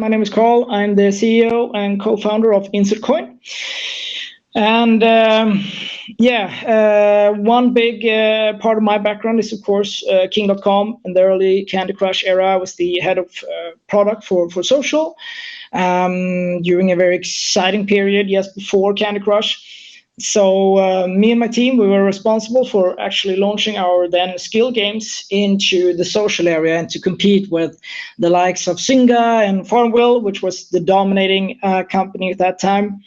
My name is Carl. I'm the CEO and co-founder of InsertCoin. And one big part of my background is, of course, King.com. In the early Candy Crush era, I was the head of product for social during a very exciting period just before Candy Crush. So me and my team, we were responsible for actually launching our then skill games into the social area and to compete with the likes of Zynga and Farmville, which was the dominating company at that time.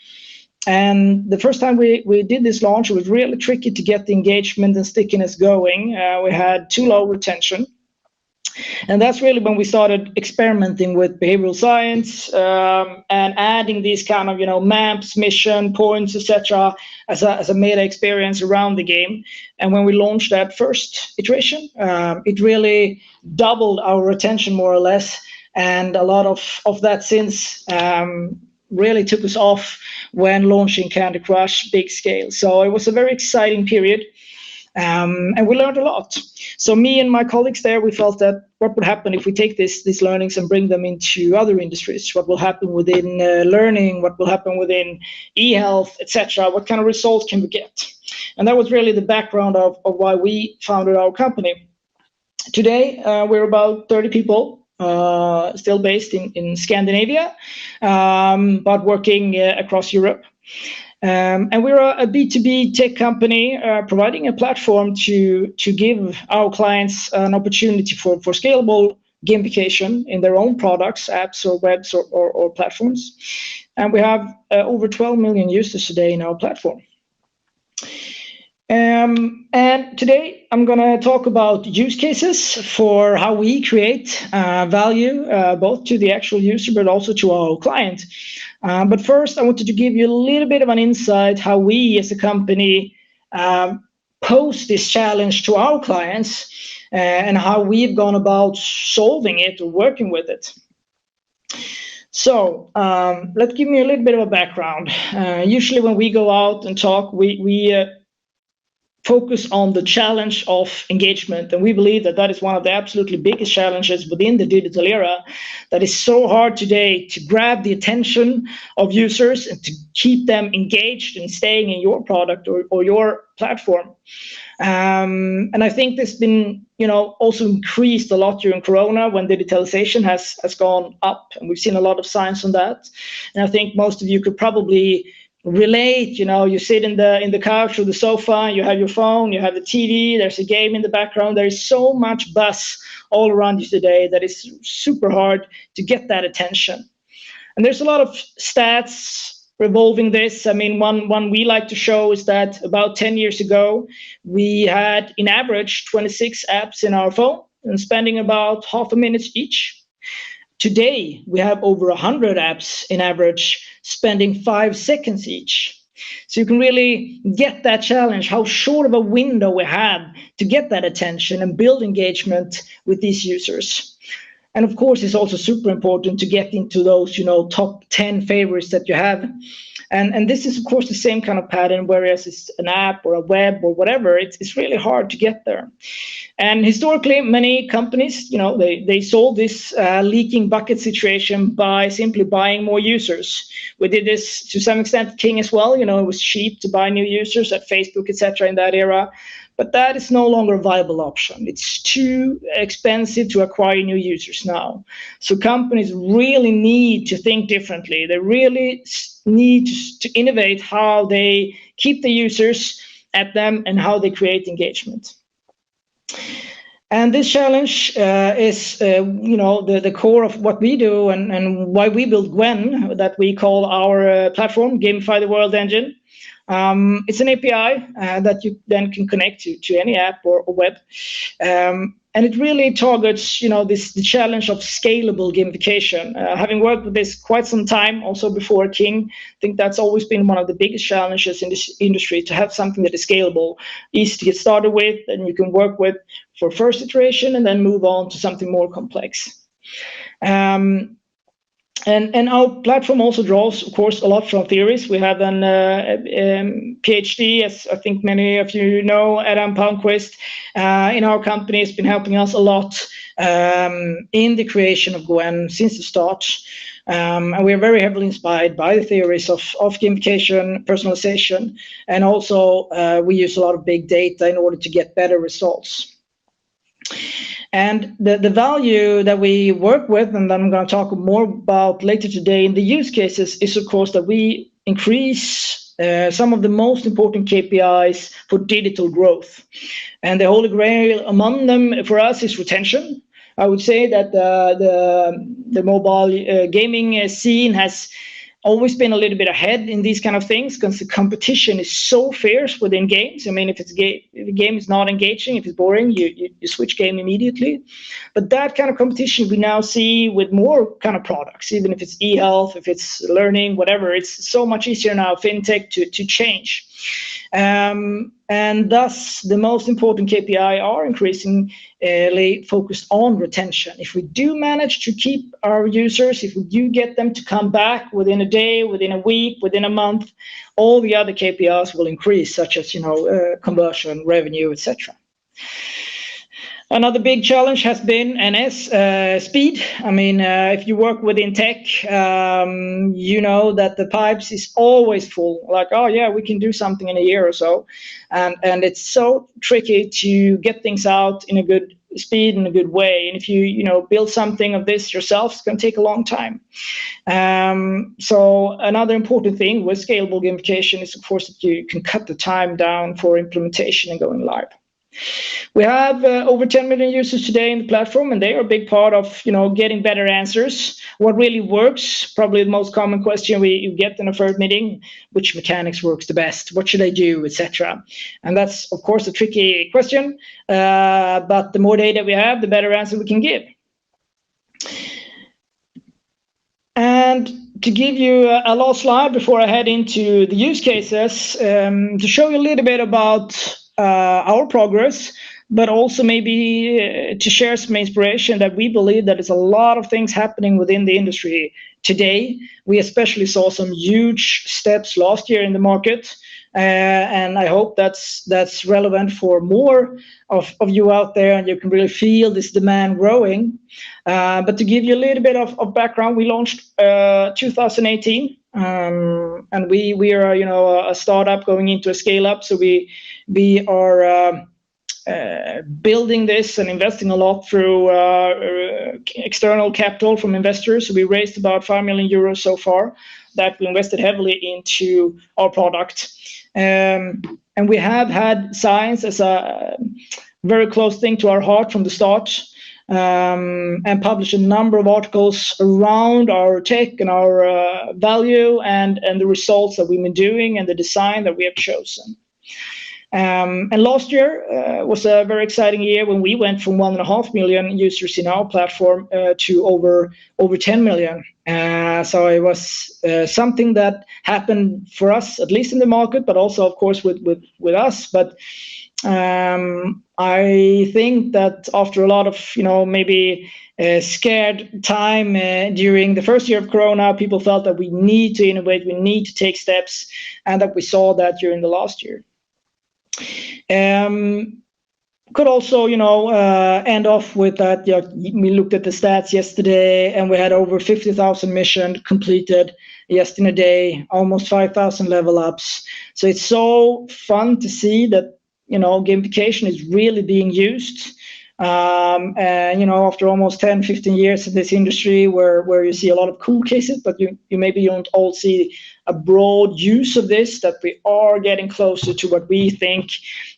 And the first time we did this launch, it was really tricky to get the engagement and stickiness going. We had too low retention. And that's really when we started experimenting with behavioral science and adding these kind of, maps, mission, points, etc. as a meta experience around the game. And when we launched that first iteration, it really doubled our retention more or less. And a lot of that since really took us off when launching Candy Crush big scale. So it was a very exciting period. And we learned a lot. So me and my colleagues there, we felt that what would happen if we take these learnings and bring them into other industries? What will happen within learning? What will happen within e-health, etc.? What kind of results can we get? And that was really the background of why we founded our company. Today, we're about 30 people, still based in Scandinavia, but working across Europe. And we're a B2B tech company providing a platform to give our clients an opportunity for scalable gamification in their own products, apps or webs or platforms. And we have over 12 million users today in our platform. And today I'm going to talk about use cases for how we create value, both to the actual user, but also to our client. But first, I wanted to give you a little bit of an insight how we as a company pose this challenge to our clients and how we've gone about solving it or working with it. So let's give me a little bit of a background. Usually when we go out and talk, we focus on the challenge of engagement. And we believe that is one of the absolutely biggest challenges within the digital era, that is so hard today to grab the attention of users and to keep them engaged and staying in your product or your platform. And I think this has been, also increased a lot during Corona when digitalization has gone up, and we've seen a lot of signs on that. And I think most of you could probably relate. You sit in the couch or the sofa, you have your phone, you have the TV, there's a game in the background. There is so much buzz all around you today that it's super hard to get that attention. And there's a lot of stats revolving this. I mean, one we like to show is that about 10 years ago, we had in average 26 apps in our phone and spending about half a minute each. Today, we have over 100 apps in average, spending 5 seconds each. So you can really get that challenge, how short of a window we have to get that attention and build engagement with these users. And of course, it's also super important to get into those, top 10 favorites that you have. And this is, of course, the same kind of pattern, whereas it's an app or a web or whatever, it's really hard to get there. And historically, many companies, they solved this leaking bucket situation by simply buying more users. We did this to some extent, King as well. It was cheap to buy new users at Facebook, etc. in that era. But that is no longer a viable option. It's too expensive to acquire new users now. So companies really need to think differently. They really need to innovate how they keep the users at them and how they create engagement. And this challenge is, the core of what we do and why we build GWEN, that we call our platform, Gamify the World ENgine. It's an API that you then can connect to any app or web. And it really targets, the challenge of scalable gamification. Having worked with this quite some time, also before King, I think that's always been one of the biggest challenges in this industry, to have something that is scalable, easy to get started with, and you can work with for first iteration and then move on to something more complex. And our platform also draws, of course, a lot from theories. We have an PhD, as I think many of you know, Adam Palmquist, in our company has been helping us a lot in the creation of GWEN since the start. And we are very heavily inspired by the theories of gamification, personalization, and also we use a lot of big data in order to get better results. And the value that we work with, and I'm going to talk more about later today in the use cases, is of course that we increase some of the most important KPIs for digital growth. And the holy grail among them for us is retention. I would say that the mobile gaming scene has always been a little bit ahead in these kind of things because the competition is so fierce within games. I mean, if the game is not engaging, if it's boring, you switch game immediately. But that kind of competition we now see with more kind of products, even if it's e-health, if it's learning, whatever. It's so much easier now, fintech, to change. And thus, the most important KPI are increasingly focused on retention. If we do manage to keep our users, if we do get them to come back within a day, within a week, within a month, all the other KPIs will increase, such as conversion, revenue, etc. Another big challenge has been and is speed. I mean, if you work within tech, you know that the pipes is always full. Like, oh yeah, we can do something in a year or so, and it's so tricky to get things out in a good speed in a good way. And if you build something of this yourself, it's going to take a long time. So another important thing with scalable gamification is, of course, that you can cut the time down for implementation and going live. We have over 10 million users today in the platform, and they are a big part of getting better answers. What really works? Probably the most common question you get in a first meeting: which mechanics works the best? What should I do, etc. And that's of course a tricky question. But the more data we have, the better answer we can give. And to give you a last slide before I head into the use cases, to show you a little bit about our progress, but also maybe to share some inspiration that we believe that there's a lot of things happening within the industry today. We especially saw some huge steps last year in the market, and I hope that's relevant for more of you out there, and you can really feel this demand growing. But to give you a little bit of background, we launched 2018. And we are a startup going into a scale up, so we are building this and investing a lot through external capital from investors. So we raised about 5 million euros so far that we invested heavily into our product, and we have had science as a very close thing to our heart from the start. And publish a number of articles around our tech and our value and the results that we've been doing and the design that we have chosen. And last year was a very exciting year when we went from 1.5 million users in our platform to over 10 million. So it was something that happened for us, at least in the market, but also, of course, with us. But I think that after a lot of, maybe scared time during the first year of Corona, people felt that we need to innovate, we need to take steps, and that we saw that during the last year. Could also, end off with that. We looked at the stats yesterday, and we had over 50,000 missions completed yesterday, almost 5,000 level ups. So it's so fun to see that gamification is really being used. And after almost 10, 15 years in this industry where you see a lot of cool cases, but you maybe don't all see a broad use of this, that we are getting closer to what we think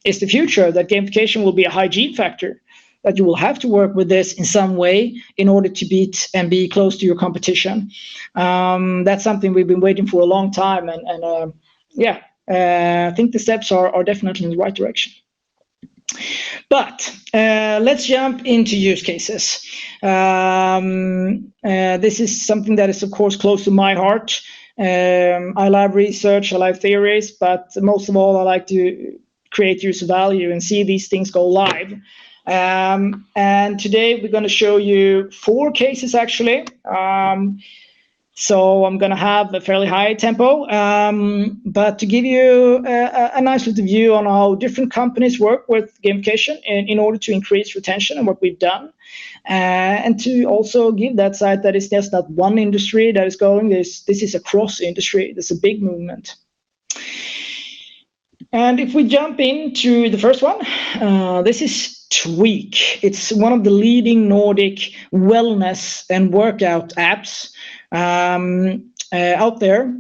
is the future, that gamification will be a hygiene factor, that you will have to work with this in some way in order to beat and be close to your competition. That's something we've been waiting for a long time, and I think the steps are definitely in the right direction. But let's jump into use cases. This is something that is, of course, close to my heart. I love research, I love theories, but most of all, I like to create user value and see these things go live. And today we're going to show you 4 cases, actually. So I'm going to have a fairly high tempo, but to give you a nice little view on how different companies work with gamification in order to increase retention and what we've done, and to also give that side that it's just not one industry that is going. This is across industry. There's a big movement. And if we jump into the first one, this is Tweak. It's one of the leading Nordic wellness and workout apps out there.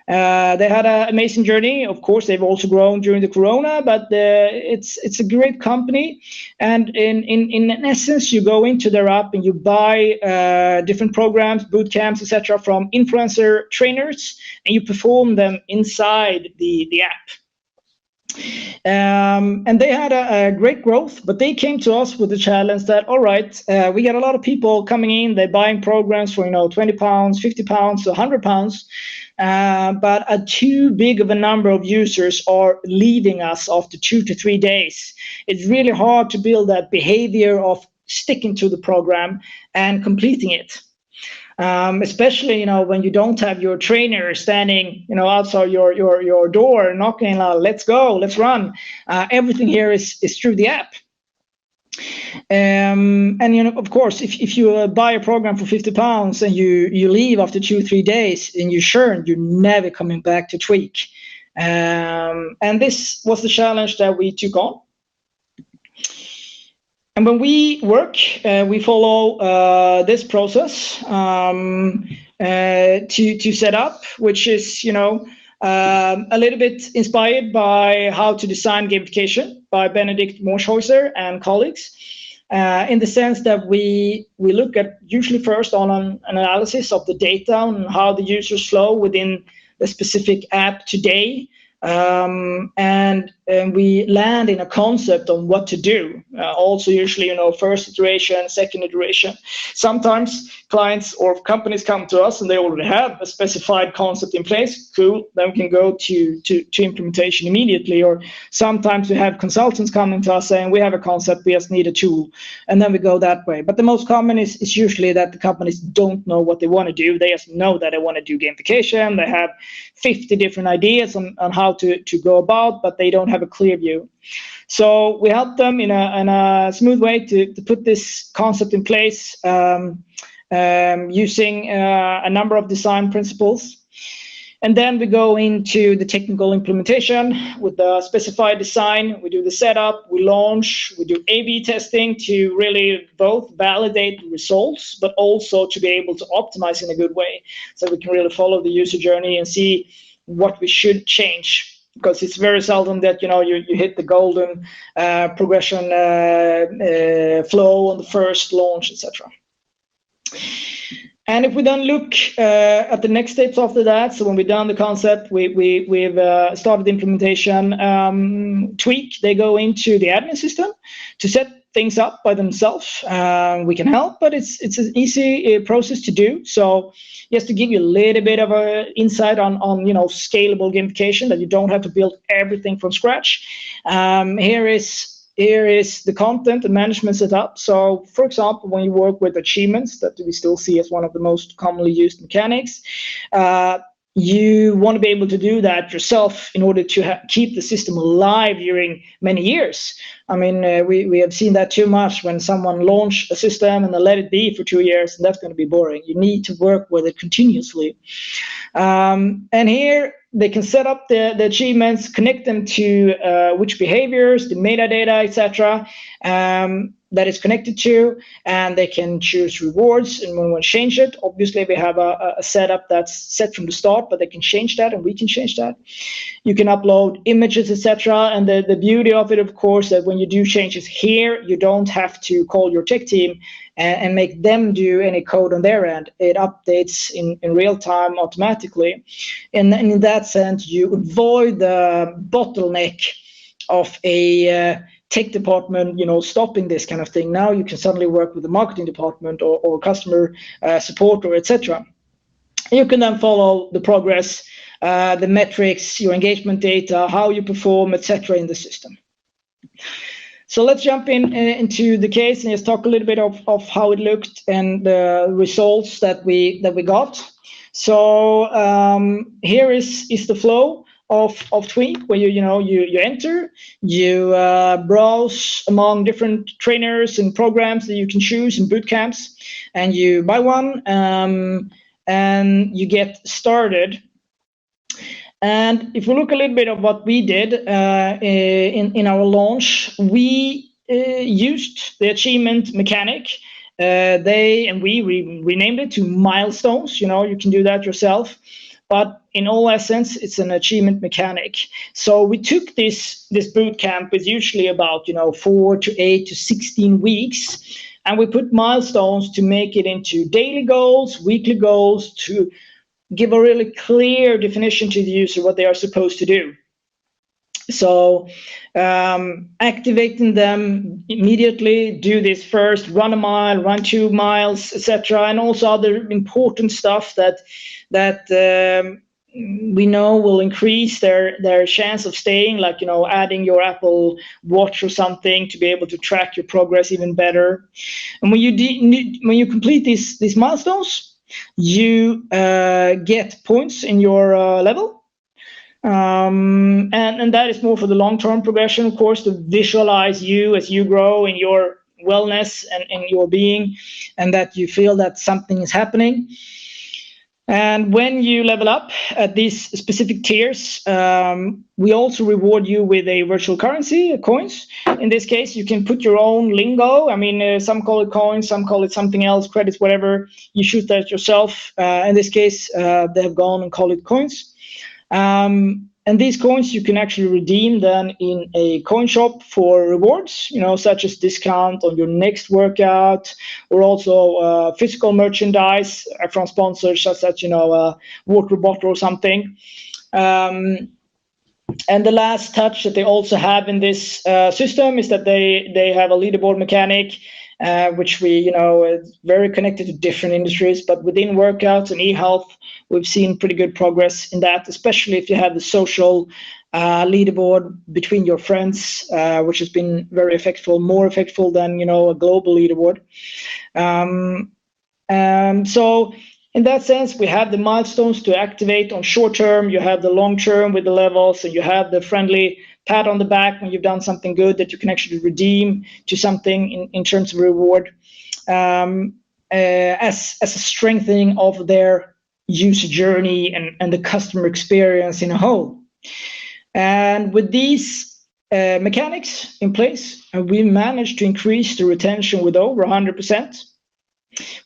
They had an amazing journey. Of course, they've also grown during the corona, but it's a great company. And in essence, you go into their app and you buy different programs, boot camps, etc., from influencer trainers, and you perform them inside the app. And they had a great growth, but they came to us with the challenge that, all right, we got a lot of people coming in, they're buying programs for, £20, £50, £100, but too big of a number of users are leaving us after 2 to 3 days. It's really hard to build that behavior of sticking to the program and completing it. Especially when you don't have your trainer standing outside your door knocking, let's go, let's run. Everything here is through the app. And of course, if you buy a program for £50 and you leave after 2-3 days and you churn, you're never coming back to Tweak. And this was the challenge that we took on. And when we work, we follow this process to set up, which is, a little bit inspired by How to Design Gamification by Benedict Morshäuser and colleagues, in the sense that we look at usually first on an analysis of the data and how the users flow within the specific app today. And we land in a concept on what to do. Also, usually, first iteration, second iteration. Sometimes clients or companies come to us and they already have a specified concept in place. Cool, then we can go to implementation immediately. Or sometimes we have consultants coming to us saying we have a concept, we just need a tool, and then we go that way. But the most common is usually that the companies don't know what they want to do. They just know that they want to do gamification. They have 50 different ideas on how to go about, but they don't have a clear view. So we help them in a smooth way to put this concept in place, using a number of design principles. And then we go into the technical implementation with the specified design. We do the setup, we launch, we do A/B testing to really both validate the results, but also to be able to optimize in a good way. So we can really follow the user journey and see what we should change. Because it's very seldom that you hit the golden progression flow on the first launch, etc. And if we then look at the next steps after that, so when we've done the concept, we've started the implementation. Tweak, they go into the admin system to set things up by themselves. We can help, but it's an easy process to do. So just to give you a little bit of an insight on scalable gamification, that you don't have to build everything from scratch. Here is the content and management setup. So, for example, when you work with achievements that we still see as one of the most commonly used mechanics, you want to be able to do that yourself in order to keep the system alive during many years. I mean, we have seen that too much when someone launched a system and they let it be for 2 years, and that's going to be boring. You need to work with it continuously. And here they can set up the achievements, connect them to which behaviors, the metadata, etc. That is connected to, and they can choose rewards, and when we change it, obviously we have a setup that's set from the start, but they can change that and we can change that. You can upload images, etc. And the beauty of it, of course, that when you do changes here, you don't have to call your tech team and make them do any code on their end. It updates in real time automatically. And in that sense, you avoid the bottleneck of a tech department, stopping this kind of thing. Now you can suddenly work with the marketing department or customer support or etc. You can then follow the progress, the metrics, your engagement data, how you perform, etc. in the system. So let's jump into the case and just talk a little bit of how it looked and the results that we got. So here is the flow of Tweak, where you enter, you browse among different trainers and programs that you can choose in boot camps, and you buy one, and you get started. And if we look a little bit of what we did in our launch, we used the achievement mechanic. We renamed it to milestones. You can do that yourself. But in all essence, it's an achievement mechanic. So we took this boot camp with usually about 4 to 8 to 16 weeks, and we put milestones to make it into daily goals, weekly goals, to give a really clear definition to the user what they are supposed to do. So activating them immediately, do this first, run a mile, run 2 miles, etc., and also other important stuff that we know will increase their chance of staying, like adding your Apple Watch or something to be able to track your progress even better. And when you complete these milestones, you get points in your level. And that is more for the long-term progression, of course, to visualize you as you grow in your wellness and in your being, and that you feel that something is happening. And when you level up at these specific tiers, we also reward you with a virtual currency, coins. In this case, you can put your own lingo. I mean, some call it coins, some call it something else, credits, whatever. You choose that yourself. In this case, they have gone and called it coins. And these coins you can actually redeem then in a coin shop for rewards, such as discount on your next workout, or also physical merchandise from sponsors such as a water bottle or something. And the last touch that they also have in this system is that they have a leaderboard mechanic, which we is very connected to different industries, but within workouts and e-health, we've seen pretty good progress in that, especially if you have the social leaderboard between your friends, which has been very effective, more effective than a global leaderboard. So in that sense, we have the milestones to activate on short term, you have the long term with the levels, and you have the friendly pat on the back when you've done something good that you can actually redeem to something in terms of reward, as a strengthening of their user journey and the customer experience in a whole. And with these mechanics in place, we managed to increase the retention with over 100%,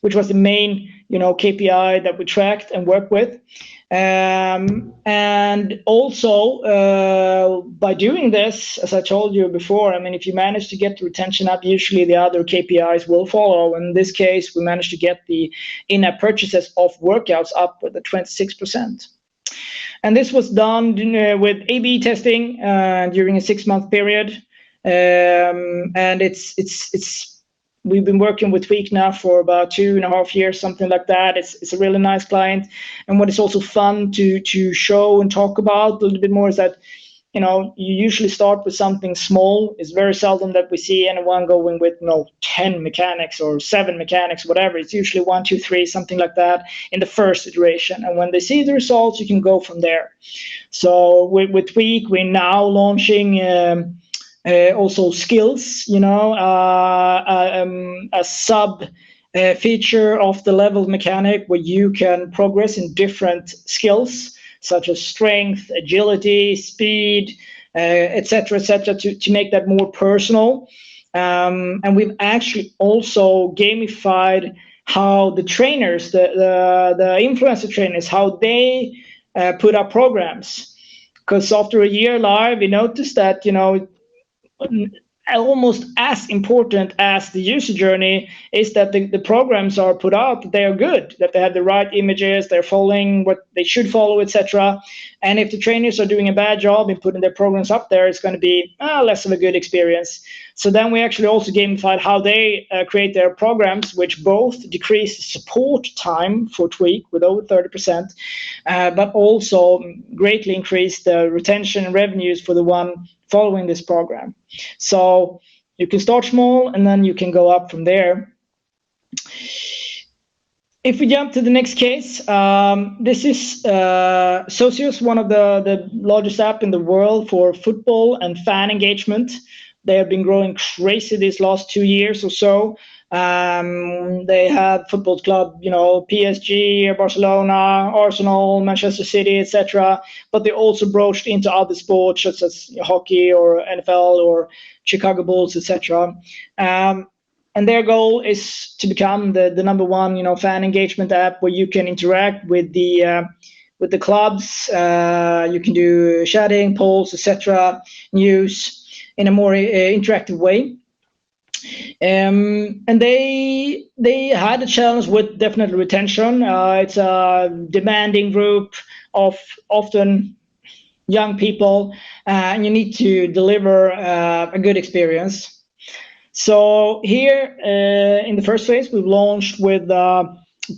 which was the main KPI that we tracked and worked with. And also by doing this, as I told you before, I mean, if you manage to get the retention up, usually the other KPIs will follow. In this case, we managed to get the in-app purchases of workouts up with the 26%. And this was done with A/B testing during a 6-month period. And we've been working with Tweak now for about 2.5 years, something like that. It's a really nice client. And what is also fun to show and talk about a little bit more is that, you usually start with something small. It's very seldom that we see anyone going with 10 mechanics or 7 mechanics, whatever. It's usually 1, 2, 3, something like that in the first iteration. And when they see the results, you can go from there. So with Tweak, we're now launching also skills, a sub feature of the level mechanic where you can progress in different skills such as strength, agility, speed, etc., to make that more personal. And we've actually also gamified how the trainers, the influencer trainers, how they put up programs. Because after a year live, we noticed that almost as important as the user journey is that the programs are put out, they are good, that they have the right images, they're following what they should follow, etc. And if the trainers are doing a bad job in putting their programs up there, it's going to be less of a good experience. So then we actually also gamified how they create their programs, which both decrease the support time for Tweak with over 30%, but also greatly increase the retention and revenues for the one following this program. So you can start small and then you can go up from there. If we jump to the next case, this is Socios, one of the largest app in the world for football and fan engagement. They have been growing crazy these last 2 years or so. They have football club, PSG, Barcelona, Arsenal, Manchester City, etc. But they also broached into other sports such as hockey or NFL or Chicago Bulls, etc. And their goal is to become the number one, fan engagement app where you can interact with the clubs. You can do chatting, polls, etc., news in a more interactive way. And they had a challenge with definitely retention. It's a demanding group of often young people, and you need to deliver a good experience. So here in the first phase, we've launched with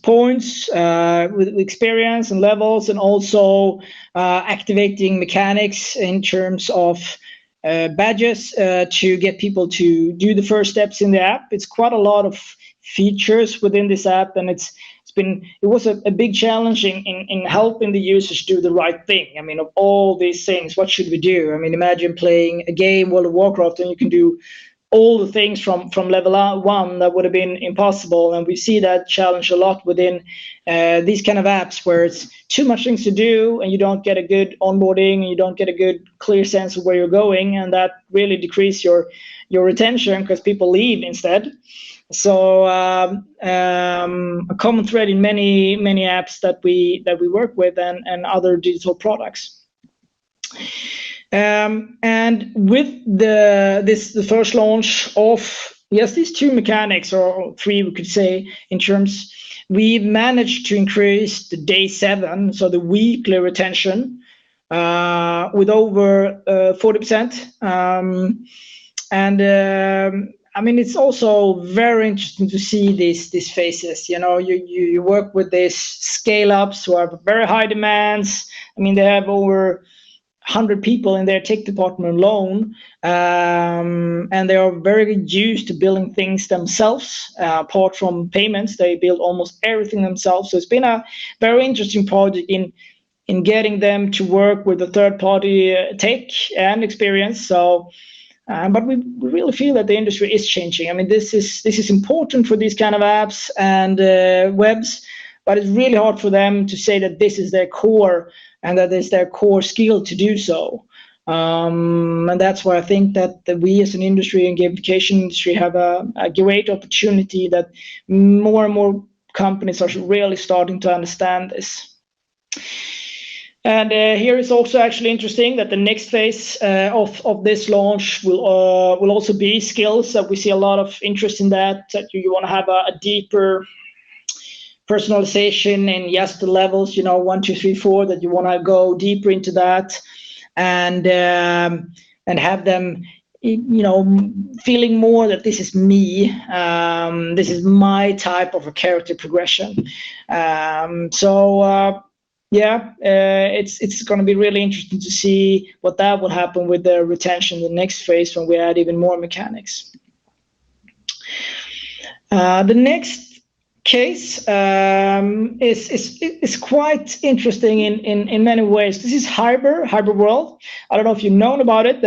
points, with experience and levels, and also activating mechanics in terms of badges to get people to do the first steps in the app. It's quite a lot of features within this app, and it was a big challenge in helping the users do the right thing. I mean, of all these things, what should we do? I mean, imagine playing a game, World of Warcraft, and you can do all the things from level 1 that would have been impossible. And we see that challenge a lot within these kind of apps where it's too much things to do and you don't get a good onboarding and you don't get a good clear sense of where you're going, and that really decreases your retention because people leave instead. So a common thread in many apps that we work with and other digital products. And with the first launch of these two mechanics, or three we could say, in terms, we managed to increase the day 7, so the weekly retention, with over 40%. I mean, it's also very interesting to see these phases. You work with these scale-ups who have very high demands. I mean, they have over 100 people in their tech department alone, and they are very used to building things themselves. Apart from payments, they build almost everything themselves. So it's been a very interesting project in getting them to work with a third-party tech and experience. So, but we really feel that the industry is changing. I mean, this is important for these kind of apps and webs, but it's really hard for them to say that this is their core and that is their core skill to do so. And that's why I think that we as an industry and gamification industry have a great opportunity, that more and more companies are really starting to understand this. And here is also actually interesting that the next phase of this launch will also be skills. That we see a lot of interest in that you want to have a deeper personalization in just the levels, 1, 2, 3, 4, that you want to go deeper into that, and have them, feeling more that this is me, this is my type of a character progression. It's going to be really interesting to see what that will happen with the retention in the next phase when we add even more mechanics. The next case is quite interesting in many ways. This is Hyper World. I don't know if you've known about it.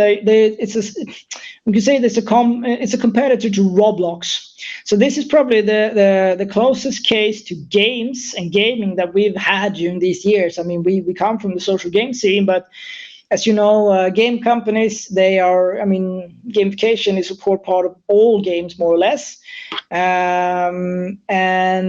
You can say it's a competitor to Roblox. So this is probably the closest case to games and gaming that we've had during these years. I mean, we come from the social game scene, but as you know, game companies, gamification is a core part of all games, more or less. And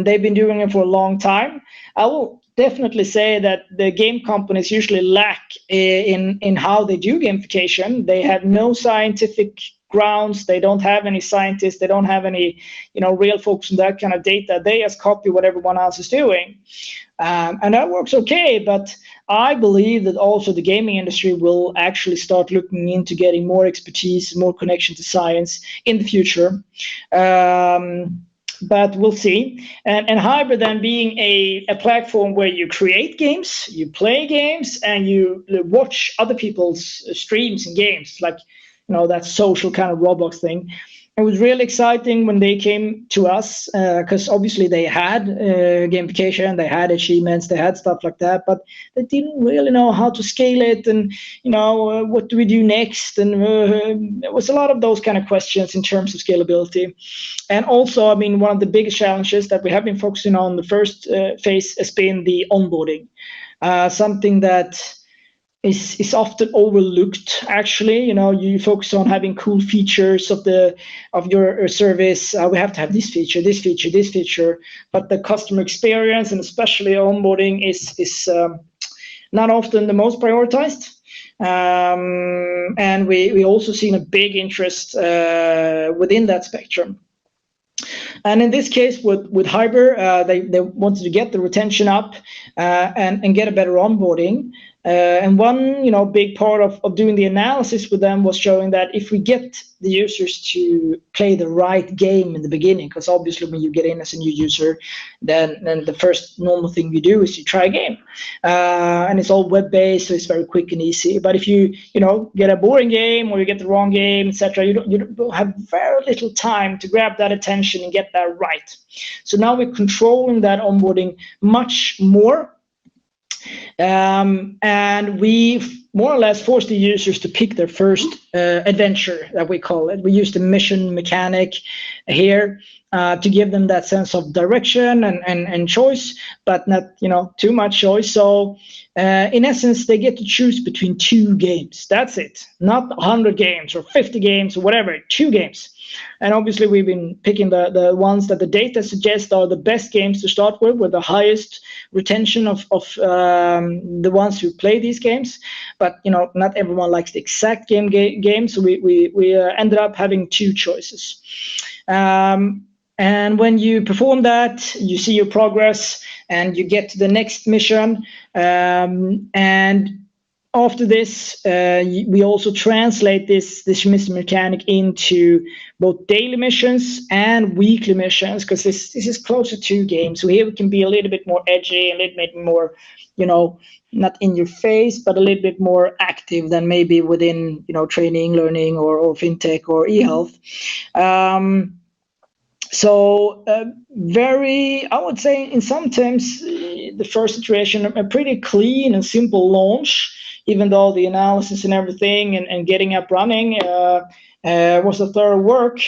they've been doing it for a long time. I will definitely say that the game companies usually lack in how they do gamification. They have no scientific grounds. They don't have any scientists. They don't have any, real focus on that kind of data. They just copy what everyone else is doing. And that works okay, but I believe that also the gaming industry will actually start looking into getting more expertise, more connection to science in the future. But we'll see. And Hybrid then being a platform where you create games, you play games, and you watch other people's streams and games, like, that social kind of Roblox thing. it was really exciting when they came to us, because obviously they had gamification, they had achievements, they had stuff like that, but they didn't really know how to scale it, and what do we do next? And there was a lot of those kind of questions in terms of scalability. And also, I mean, one of the biggest challenges that we have been focusing on the first phase has been the onboarding, something that is often overlooked. Actually, you focus on having cool features of your service. We have to have this feature, this feature, this feature, but the customer experience and especially onboarding is not often the most prioritized. And we also seen a big interest within that spectrum. And in this case, with Hyper, they wanted to get the retention up and get a better onboarding. And one big part of doing the analysis with them was showing that if we get the users to play the right game in the beginning, because obviously when you get in as a new user, then the first normal thing you do is you try a game, and it's all web-based, so it's very quick and easy. But if you get a boring game or you get the wrong game, etc., you have very little time to grab that attention and get that right. So now we're controlling that onboarding much more. And we more or less force the users to pick their first adventure, that we call it. We use the mission mechanic here to give them that sense of direction and choice, but not too much choice. So in essence, they get to choose between 2 games. That's it. Not 100 games or 50 games or whatever, 2 games. And obviously, we've been picking the ones that the data suggests are the best games to start with the highest retention of the ones who play these games. But not everyone likes the exact game, so we ended up having 2 choices. And when you perform that, you see your progress, and you get to the next mission. And after this, we also translate this mission mechanic into both daily missions and weekly missions, because this is closer to games. So here we can be a little bit more edgy, a little bit more, not in your face, but a little bit more active than maybe within, training, learning, or fintech or e-health. So I would say in some terms, the first iteration, a pretty clean and simple launch, even though the analysis and everything and getting up running was a thorough work.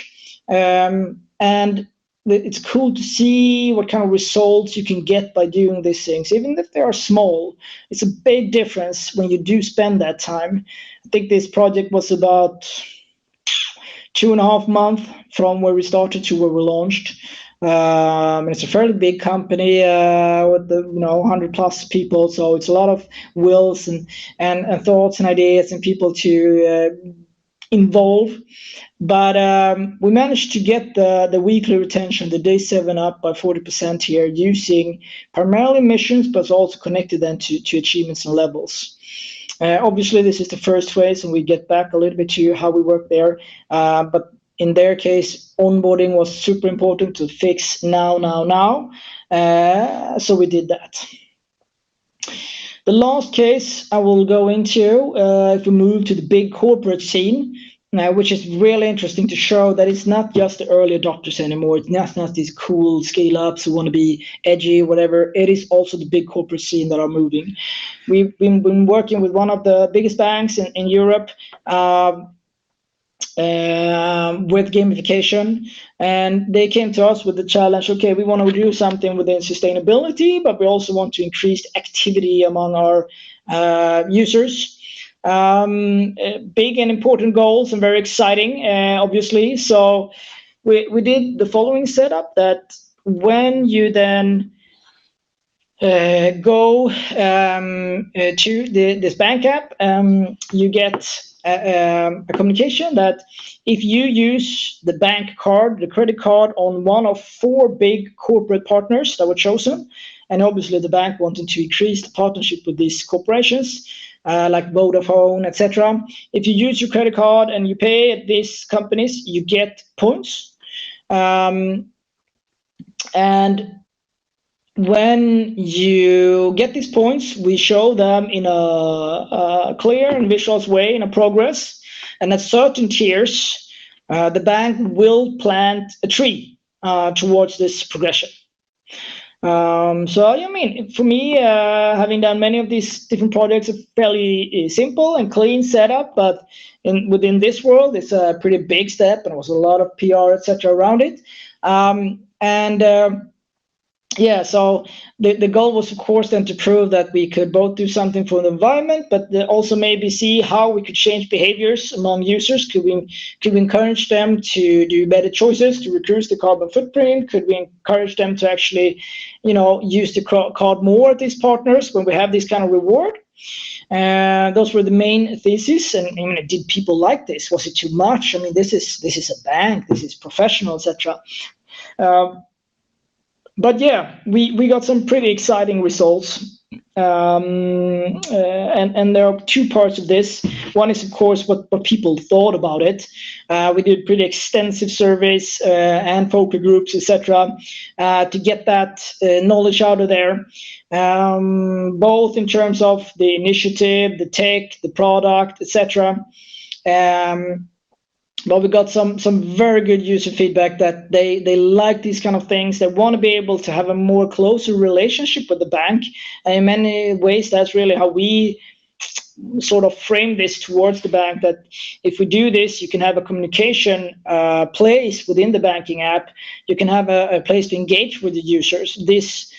And it's cool to see what kind of results you can get by doing these things, even if they are small. It's a big difference when you do spend that time. I think this project was about 2.5 months from where we started to where we launched. It's a fairly big company with 100+ people, so it's a lot of wills and thoughts and ideas and people to involve. But we managed to get the weekly retention, the day 7, up by 40% here, using primarily missions, but also connected then to achievements and levels. Obviously, this is the first phase, and we get back a little bit to how we work there. But in their case, onboarding was super important to fix now. So we did that. The last case I will go into, if we move to the big corporate scene, which is really interesting to show that it's not just the early adopters anymore. It's not these cool scale-ups who want to be edgy, whatever. It is also the big corporate scene that are moving. We've been working with one of the biggest banks in Europe with gamification, and they came to us with the challenge, okay, we want to do something within sustainability, but we also want to increase activity among our users. Big and important goals and very exciting, obviously. So we did the following setup, that when you then go to this bank app, you get a communication that if you use the bank card, the credit card, on one of 4 big corporate partners that were chosen, and obviously the bank wanted to increase the partnership with these corporations, like Vodafone, etc. If you use your credit card and you pay at these companies, you get points. And when you get these points, we show them in a clear and visual way in a progress. And at certain tiers, the bank will plant a tree towards this progression. So I mean, for me, having done many of these different projects, a fairly simple and clean setup, but within this world, it's a pretty big step, and there was a lot of PR, etc., around it. Yeah, so the goal was, of course, then to prove that we could both do something for the environment, but also maybe see how we could change behaviors among users. Could we encourage them to do better choices to reduce the carbon footprint? Could we encourage them to actually, use the card more at these partners when we have this kind of reward? Those were the main theses. And did people like this? Was it too much? I mean, this is a bank, this is professional, etc. But yeah, we got some pretty exciting results. And there are two parts of this. One is, of course, what people thought about it. We did pretty extensive surveys and focus groups, etc., to get that knowledge out of there, both in terms of the initiative, the tech, the product, etc. But we got some very good user feedback that they like these kind of things. They want to be able to have a more closer relationship with the bank. And in many ways, that's really how we sort of frame this towards the bank, that if we do this, you can have a communication place within the banking app. You can have a place to engage with the users. This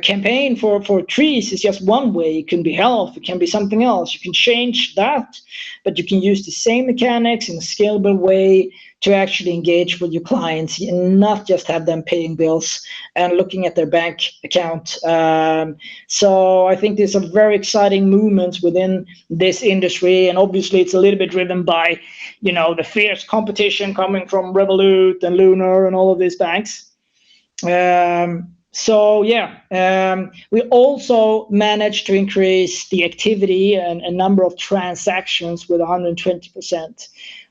campaign for trees is just one way. It can be health, it can be something else. You can change that, but you can use the same mechanics in a scalable way to actually engage with your clients and not just have them paying bills and looking at their bank account. So I think there's some very exciting movements within this industry, and obviously it's a little bit driven by, the fierce competition coming from Revolut and Lunar and all of these banks. So yeah, we also managed to increase the activity and number of transactions with 120%.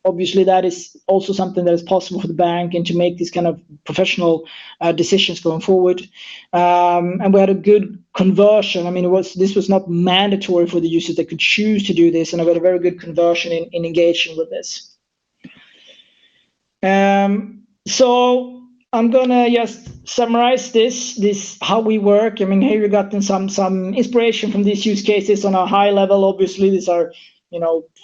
Obviously, that is also something that is possible for the bank and to make these kind of professional decisions going forward. And we had a good conversion. I mean, this was not mandatory for the users. They could choose to do this, and I got a very good conversion in engaging with this. So I'm gonna just summarize this how we work. I mean, here you got some inspiration from these use cases on a high level. Obviously, these are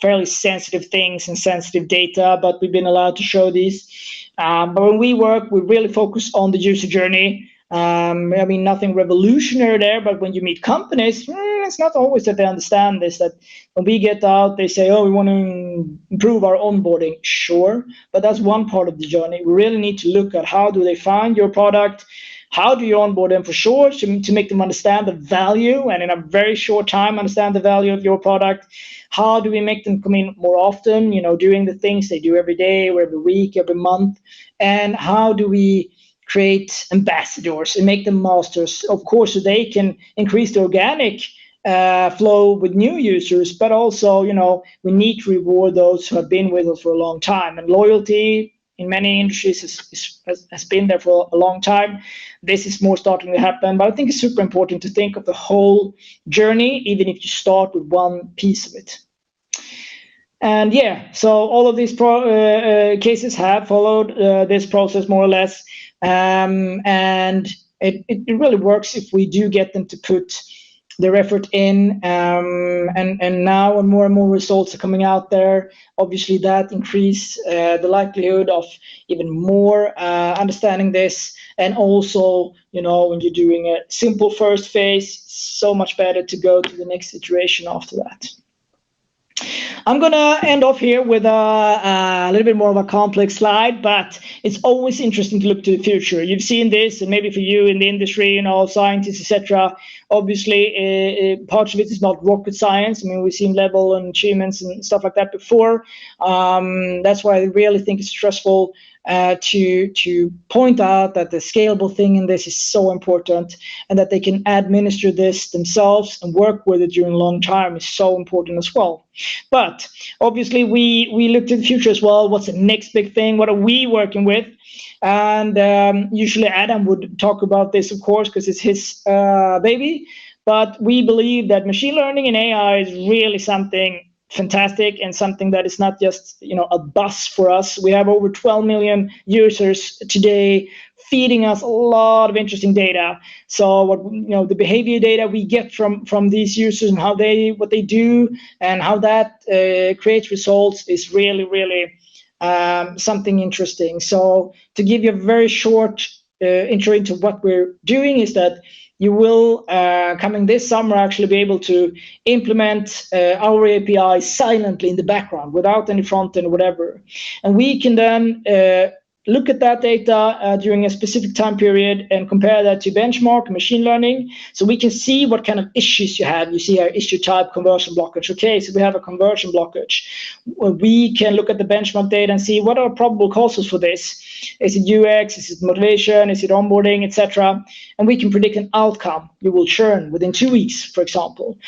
fairly sensitive things and sensitive data, but we've been allowed to show these. But when we work, we really focus on the user journey. I mean, nothing revolutionary there, but when you meet companies, it's not always that they understand this, that when we get out, they say, oh, we want to improve our onboarding. Sure, but that's one part of the journey. We really need to look at how do they find your product, how do you onboard them for sure, to make them understand the value, and in a very short time understand the value of your product. How do we make them come in more often, doing the things they do every day or every week, every month, and how do we create ambassadors and make them masters, of course, so they can increase the organic flow with new users, but also, we need to reward those who have been with us for a long time. And loyalty in many industries has been there for a long time. This is more starting to happen, but I think it's super important to think of the whole journey, even if you start with one piece of it. And yeah, so all of these cases have followed this process more or less. And it really works if we do get them to put their effort in, and now more and more results are coming out there. Obviously, that increase the likelihood of even more understanding this, and also, when you're doing a simple first phase, so much better to go to the next iteration after that. I'm going to end off here with a little bit more of a complex slide, but it's always interesting to look to the future. You've seen this, and maybe for you in the industry, scientists, etc. Obviously, parts of it is not rocket science. I mean, we've seen level and achievements and stuff like that before. That's why I really think it's stressful to point out that the scalable thing in this is so important, and that they can administer this themselves and work with it during a long time is so important as well. But obviously, we look to the future as well. What's the next big thing? What are we working with? And usually Adam would talk about this, of course, because it's his baby. But we believe that machine learning and AI is really something fantastic and something that is not just a buzz for us. We have over 12 million users today, feeding us a lot of interesting data. So what the behavior data we get from these users and what they do and how that creates results is really something interesting. So to give you a very short intro into what we're doing is that you will, coming this summer, actually be able to implement our API silently in the background without any front end or whatever. And we can then look at that data during a specific time period and compare that to benchmark machine learning. So we can see what kind of issues you have. You see our issue type conversion blockage. Okay, so we have a conversion blockage. We can look at the benchmark data and see what are probable causes for this. Is it UX? Is it motivation? Is it onboarding, etc.? And we can predict an outcome. You will churn within 2 weeks, for example,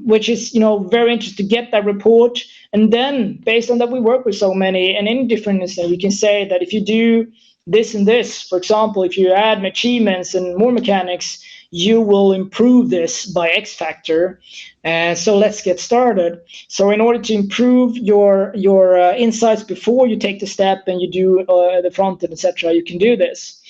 which is very interesting to get that report. And then based on that, we work with so many and in different instances, we can say that if you do this and this, for example, if you add achievements and more mechanics, you will improve this by X factor. So let's get started. So in order to improve your insights before you take the step and you do the front end, etc., you can do this.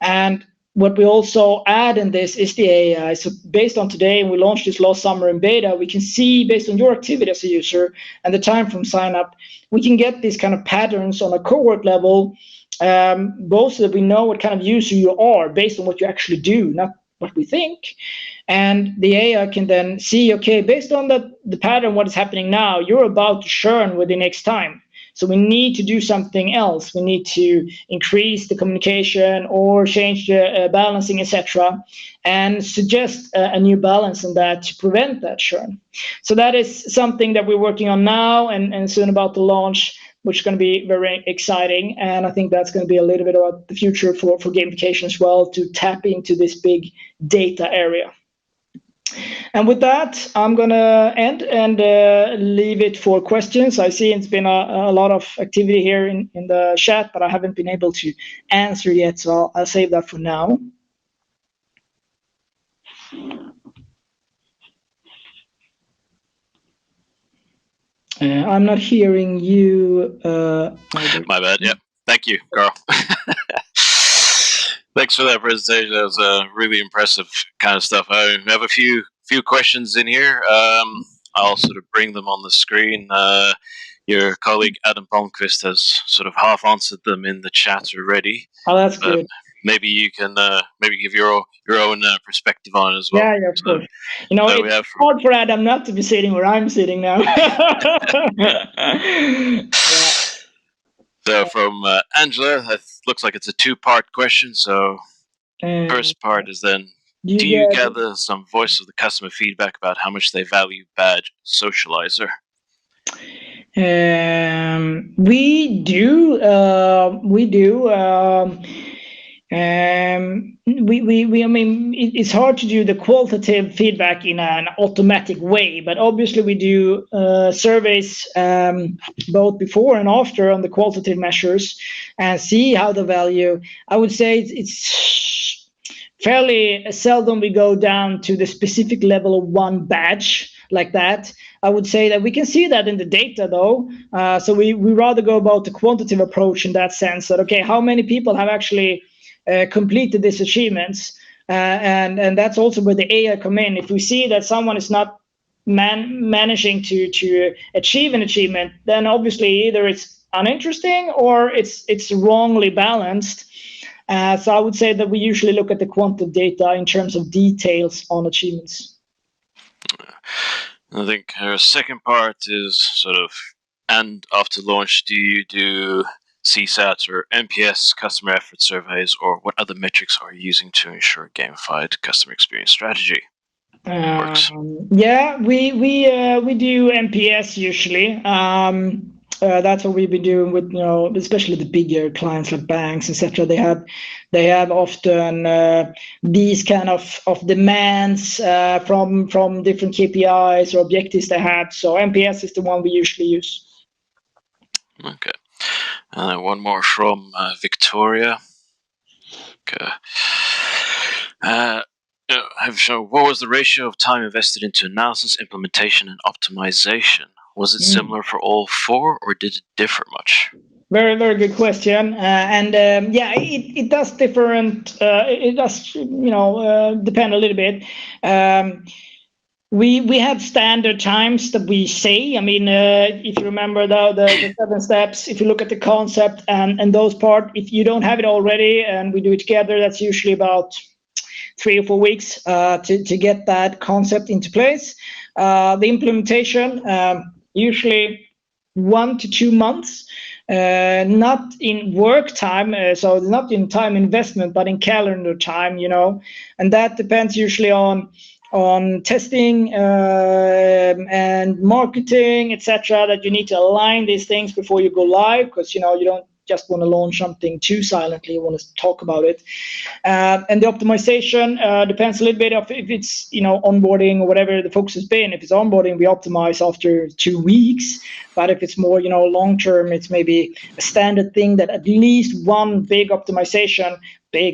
And what we also add in this is the AI. So based on today, and we launched this last summer in beta, we can see based on your activity as a user and the time from sign up, we can get these kind of patterns on a cohort level, both so that we know what kind of user you are based on what you actually do, not what we think. And the AI can then see, okay, based on the pattern, what is happening now, you're about to churn within X time. So we need to do something else. We need to increase the communication or change the balancing, etc., and suggest a new balance in that to prevent that churn. So that is something that we're working on now and soon about to launch, which is going to be very exciting. And I think that's going to be a little bit about the future for gamification as well, to tap into this big data area. And with that, I'm going to end and leave it for questions. I see it's been a lot of activity here in the chat, but I haven't been able to answer yet, so I'll save that for now. I'm not hearing you. My bad. Yeah. Thank you, Carl. Thanks for that presentation. That was really impressive kind of stuff. I have a few questions in here. I'll sort of bring them on the screen. Your colleague Adam Palmqvist has sort of half answered them in the chat already. Oh, that's good. Maybe you can maybe give your own perspective on it as well. Yeah, of course. It's hard for Adam not to be sitting where I'm sitting now. Yeah. So from Angela, that looks like it's a two-part question. So first part is then, do you gather some voice of the customer feedback about how much they value Badge Socializer? We do. I mean, it's hard to do the qualitative feedback in an automatic way, but obviously we do surveys both before and after on the qualitative measures and see how the value. I would say it's fairly seldom we go down to the specific level of one badge like that. I would say that we can see that in the data though. So we rather go about the quantitative approach in that sense that, okay, how many people have actually completed these achievements, and that's also where the AI come in. If we see that someone is not managing to achieve an achievement, then obviously either it's uninteresting or it's wrongly balanced. So I would say that we usually look at the quantitative data in terms of details on achievements. I think our second part is sort of, and after launch, do you do CSAT or NPS customer effort surveys, or what other metrics are you using to ensure gamified customer experience strategy works? Yeah, we do NPS usually. That's what we've been doing with especially the bigger clients like banks, etc. They have often these kind of demands from different KPIs or objectives they have. So NPS is the one we usually use. Okay. One more from Victoria. Okay. What was the ratio of time invested into analysis, implementation, and optimization? Was it similar for all 4, or did it differ much? Very, very good question. Yeah, it does different. It does, depend a little bit. We have standard times that we say. I mean, if you remember the 7 steps, if you look at the concept and those part, if you don't have it already and we do it together, that's usually about 3 or 4 weeks to get that concept into place. The implementation, usually 1 to 2 months, not in work time, so not in time investment, but in calendar time, and that depends usually on testing and marketing, etc. That you need to align these things before you go live, because you don't just want to launch something too silently. You want to talk about it. And the optimization depends a little bit of if it's onboarding or whatever the focus has been. If it's onboarding, we optimize after 2 weeks. But if it's more long term, it's maybe a standard thing that at least one big optimization,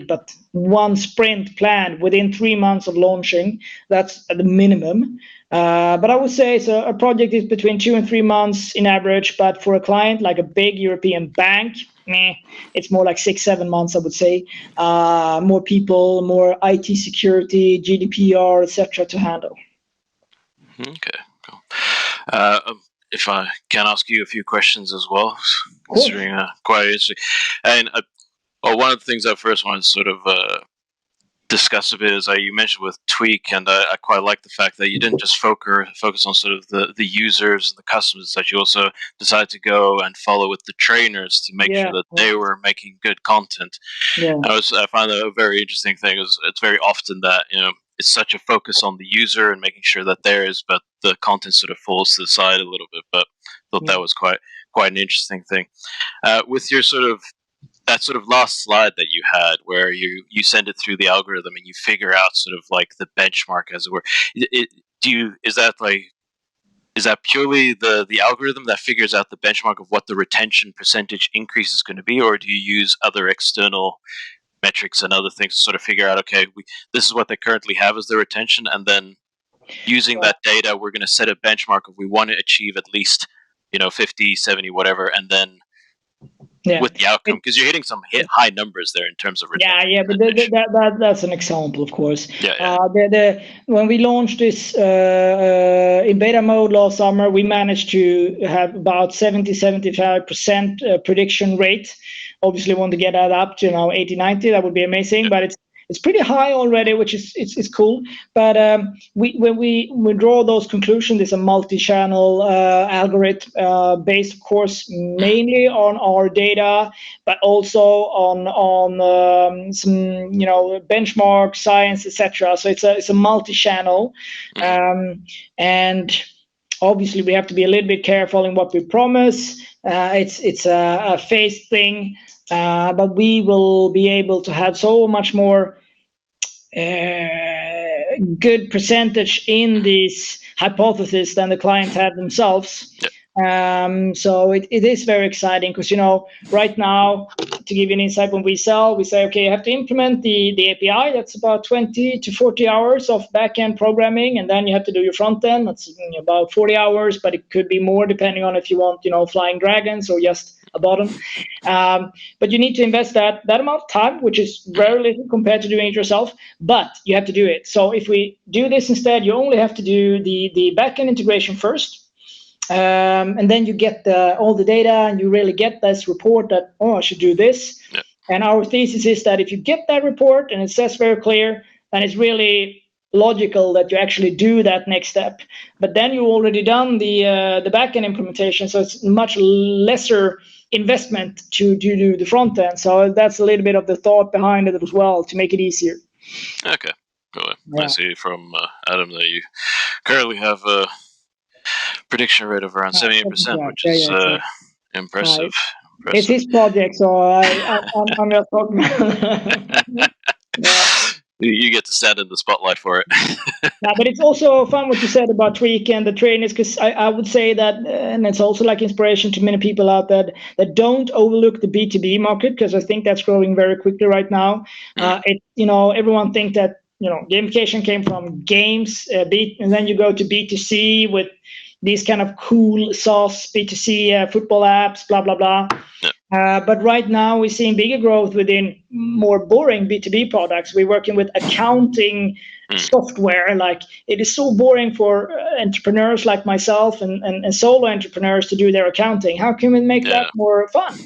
but one sprint planned within 3 months of launching. That's at the minimum. But I would say a project is between 2 and 3 months in average. But for a client like a big European bank, it's more like 6-7 months, I would say. More people, more IT security, GDPR, etc. to handle. Okay, cool. If I can ask you a few questions as well, considering quite interesting. And one of the things I first want to sort of discuss a bit is you mentioned with Tweak, and I quite like the fact that you didn't just focus on sort of the users and the customers, that you also decided to go and follow with the trainers to make sure that they were making good content. I find that a very interesting thing. It's very often that it's such a focus on the user and making sure that there is, but the content sort of falls to the side a little bit. But I thought that was quite an interesting thing. With your that sort of last slide that you had, where you send it through the algorithm and you figure out sort of like the benchmark, as it were. Is that purely the algorithm that figures out the benchmark of what the retention percentage increase is going to be, or do you use other external metrics and other things to sort of figure out, okay, this is what they currently have as their retention, and then using that data, we're going to set a benchmark if we want to achieve at least 50, 70, whatever, and then with the outcome, because you're hitting some high numbers there in terms of retention. But that's an example, of course. When we launched this in beta mode last summer, we managed to have about 70-75% prediction rate. Obviously, we want to get that up to 80-90. That would be amazing, but it's pretty high already, which is cool. But when we draw those conclusions, it's a multi-channel algorithm based, of course, mainly on our data, but also on some benchmark science, etc. So it's a multi-channel, and obviously we have to be a little bit careful in what we promise. It's a phased thing. But we will be able to have so much more good percentage in this hypothesis than the clients have themselves. So it is very exciting, because right now, to give you an insight, when we sell, we say, okay, you have to implement the API. That's about 20 to 40 hours of back-end programming, and then you have to do your front end. That's about 40 hours, but it could be more depending on if you want flying dragons or just a bottom. But you need to invest that amount of time, which is very little compared to doing it yourself, but you have to do it. So if we do this instead, you only have to do the back-end integration first. And then you get all the data, and you really get this report that, I should do this. And our thesis is that if you get that report and it says very clear, then it's really logical that you actually do that next step. But then you already done the back-end implementation, so it's much lesser investment to do the front end. So that's a little bit of the thought behind it as well, to make it easier. Okay, cool. I see from Adam that you currently have a prediction rate of around 78%, which is impressive. It's his project, so I'm just talking. You get to stand in the spotlight for it. But it's also fun what you said about Tweak and the trainers, because I would say that, and it's also like inspiration to many people out there that don't overlook the B2B market, because I think that's growing very quickly right now. Everyone think that gamification came from games, and then you go to B2C with these kind of cool SaaS B2C football apps, blah blah blah. But right now we're seeing bigger growth within more boring B2B products. We're working with accounting software. Like, it is so boring for entrepreneurs like myself and solo entrepreneurs to do their accounting. How can we make that more fun?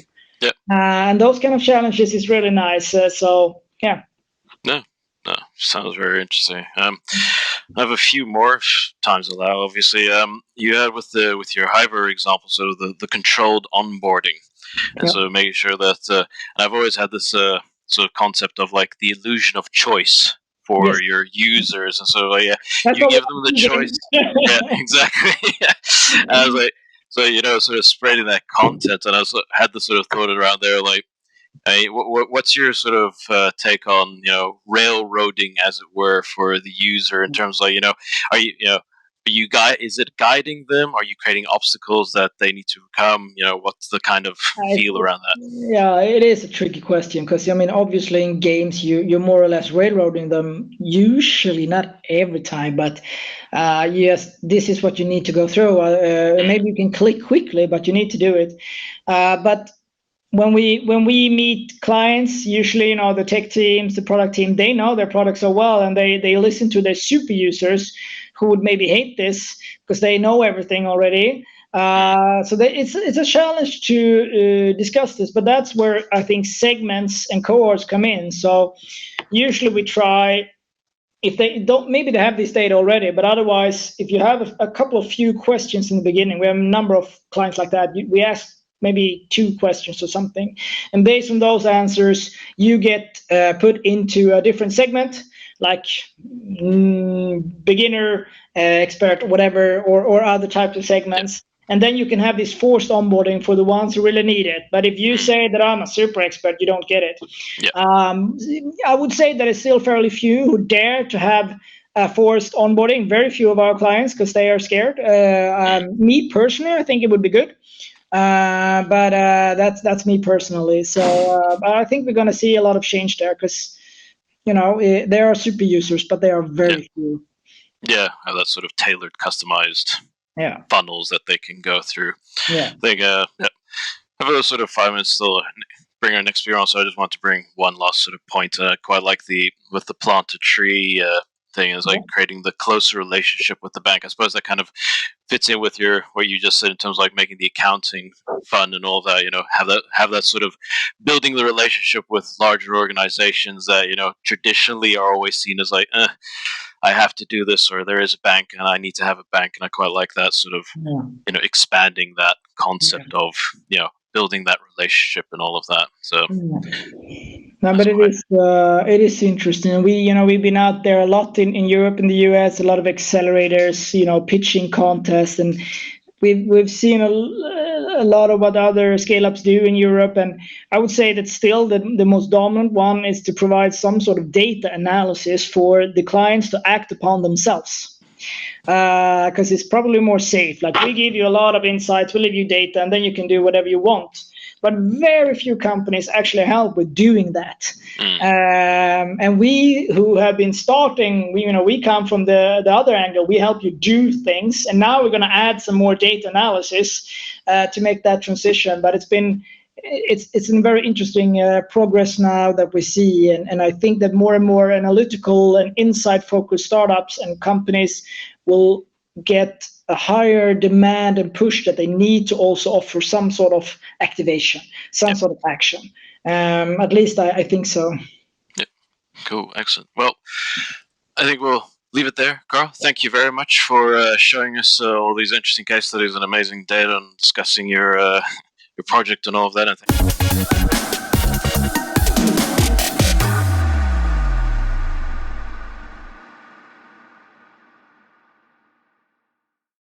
And those kind of challenges is really nice. So yeah. No, sounds very interesting. I have a few more if times allow. Obviously, you had with your Hyper example, sort of the controlled onboarding, and so making sure that. And I've always had this sort of concept of like the illusion of choice for your users, and so you give them the choice. Yeah, exactly. I was like, so sort of spreading that content, and I also had the sort of thought around there, like. What's your sort of take on railroading, as it were, for the user in terms of is it guiding them? Are you creating obstacles that they need to overcome? What's the kind of feel around that? Yeah, it is a tricky question because obviously in games you're more or less railroading them. Usually, not every time, but yes, this is what you need to go through. Maybe you can click quickly, but you need to do it. But when we meet clients, usually the tech teams, the product team, they know their product so well, and they listen to their super users who would maybe hate this because they know everything already. So it's a challenge to discuss this, but that's where I think segments and cohorts come in. So usually we try, if they don't, maybe they have this data already, but otherwise, if you have a couple of few questions in the beginning, we have a number of clients like that. We ask maybe 2 questions or something, and based on those answers, you get put into a different segment, like beginner, expert, whatever, or other types of segments. And then you can have this forced onboarding for the ones who really need it. But if you say that I'm a super expert, you don't get it. I would say that it's still fairly few who dare to have a forced onboarding. Very few of our clients, because they are scared. Me personally, I think it would be good. But that's me personally. So I think we're going to see a lot of change there because, there are super users, but they are very few. Yeah, that's sort of tailored, customized funnels that they can go through. Yeah. I think, have those sort of 5 minutes still bring our next viewer on. So I just want to bring one last sort of point. Quite like with the plant to tree thing is like creating the closer relationship with the bank. I suppose that kind of fits in with what you just said in terms of like making the accounting fun and all that. Have that sort of building the relationship with larger organizations that traditionally are always seen as like, I have to do this, or there is a bank and I need to have a bank, and I quite like that sort of expanding that concept of building that relationship and all of that. So. No, but it is interesting. We've been out there a lot in Europe and the US, a lot of accelerators, pitching contests, and we've seen a lot of what other scale-ups do in Europe. And I would say that still the most dominant one is to provide some sort of data analysis for the clients to act upon themselves. Because it's probably more safe. Like, we give you a lot of insights, we give you data, and then you can do whatever you want. But very few companies actually help with doing that. And we who have been starting, we come from the other angle. We help you do things, and now we're going to add some more data analysis to make that transition. But it's been a very interesting progress now that we see, and I think that more and more analytical and insight-focused startups and companies will get a higher demand and push that they need to also offer some sort of activation, some sort of action. At least I think so. Yeah. Cool. Excellent. Well, I think we'll leave it there. Carl, thank you very much for showing us all these interesting case studies and amazing data and discussing your project and all of that.